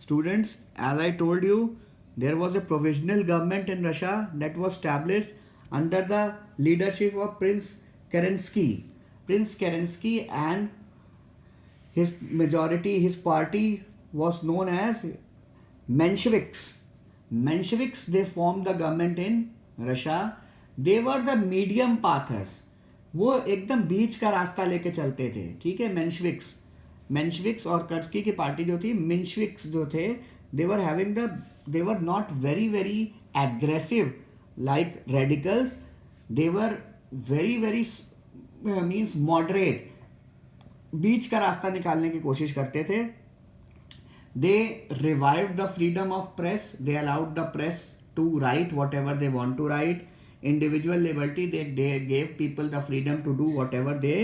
Students, as I told you, there was a provisional government in Russia that was established under the leadership of Prince Kerensky. Prince Kerensky and his majority, his party was known as Mensheviks. Mensheviks, they formed the government in Russia. They were the medium pathers. वो एकदम बीच का रास्ता लेके चलते थे, ठीक है. मेंशविक्स और कर्स्की की पार्टी जो थी, मिन्शविक्स जो थे, they were not very very aggressive like radicals. They were very very means moderate, बीच का रास्ता निकालने की कोशिश करते थे. They revive the freedom of press. They allowed the press to write whatever they want to write. Individual liberty, they gave people the freedom to do whatever they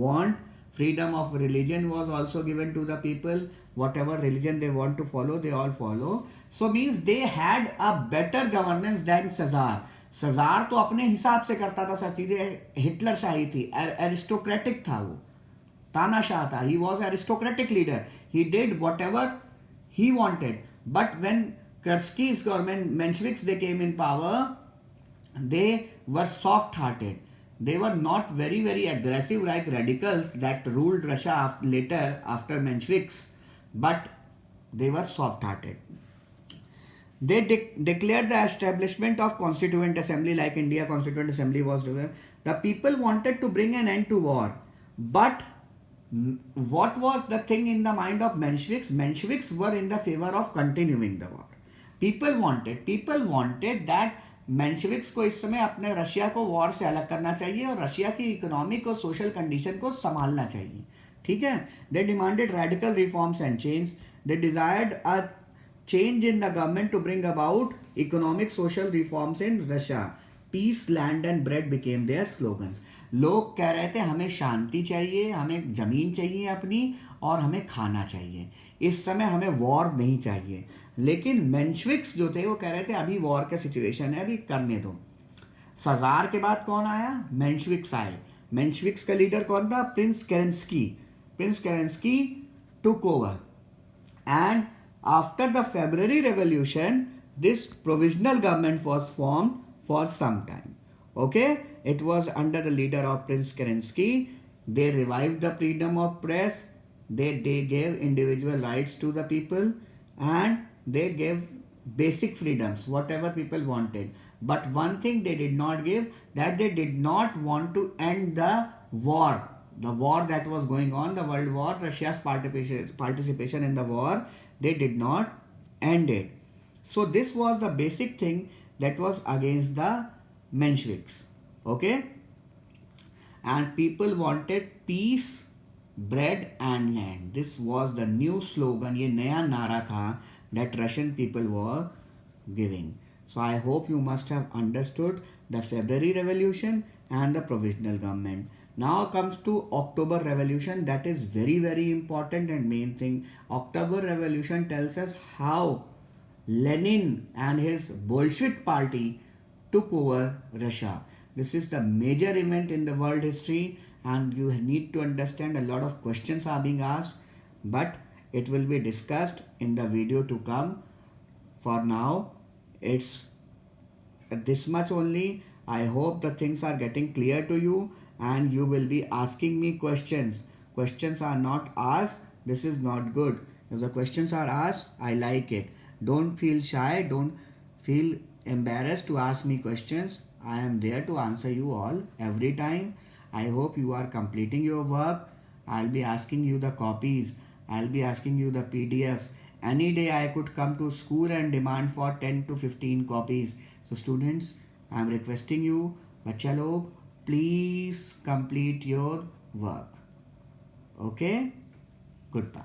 want. Freedom of religion was also given to the people. Whatever religion they want to follow, they all follow. So means they had a better governance than Czar. Czar तो अपने हिसाब से करता था सब चीजें. Hitler शाही थी, aristocratic था वो, तानाशाह था. He was aristocratic leader. He did whatever he wanted. But when Kursky's government, Mensheviks, they came in power, they were soft-hearted. They were not very very aggressive like radicals that ruled Russia later after Mensheviks, but they were soft-hearted. They declared the establishment of Constituent Assembly like India Constituent Assembly was. The people wanted to bring an end to war, but what was the thing in the mind of Mensheviks? Mensheviks were in the favor of continuing the war. People wanted that मेंशेविक्स को इस समय अपने Russia को war से अलग करना चाहिए और रशिया की इकोनॉमिक और सोशल कंडीशन को संभालना चाहिए, ठीक है. They demanded radical reforms and change. They desired a change in the government to bring about economic social reforms in Russia. Peace, land and bread became their slogans. लोग कह रहे थे हमें शांति चाहिए, हमें जमीन चाहिए अपनी, और हमें खाना चाहिए. इस समय हमें वॉर नहीं चाहिए. लेकिन मेंशविक्स जो थे वो कह रहे थे अभी वॉर का सिचुएशन है, अभी करने दो. सजार के बाद कौन आया? मेंशविक्स आए. मेंशविक्स का लीडर कौन था? Prince Kerensky. Prince Kerensky took over and after the February revolution this provisional government was formed for some time. Okay, it was under the leader of Prince Kerensky. They revived the freedom of press. They gave individual rights to the people, and they gave basic freedoms, whatever people wanted. But one thing they did not give, that they did not want to end the war that was going on, the world war, Russia's participation in the war. They did not end it. So this was the basic thing that was against the Mensheviks. Okay, and people wanted peace, bread and land. This was the new slogan, ये नया नारा था that Russian people were giving. So I hope you must have understood the February Revolution and the provisional government. Now comes to October Revolution. That is very very important and main thing. October Revolution tells us how Lenin and his Bolshevik party took over Russia. This is the major event in the world history, and you need to understand a lot of questions are being asked, but it will be discussed in the video to come. For now, it's this much only. I hope the things are getting clear to you and you will be asking me questions. Questions are not asked, this is not good. If the questions are asked, I like it. Don't feel shy, don't feel embarrassed to ask me questions. I am there to answer you all every time. I hope you are completing your work. I'll be asking you the copies. I'll be asking you the PDFs. Any day I could come to school and demand for 10 to 15 copies. So students, I am requesting you, बच्चा लोग, please complete your work. Okay? Goodbye.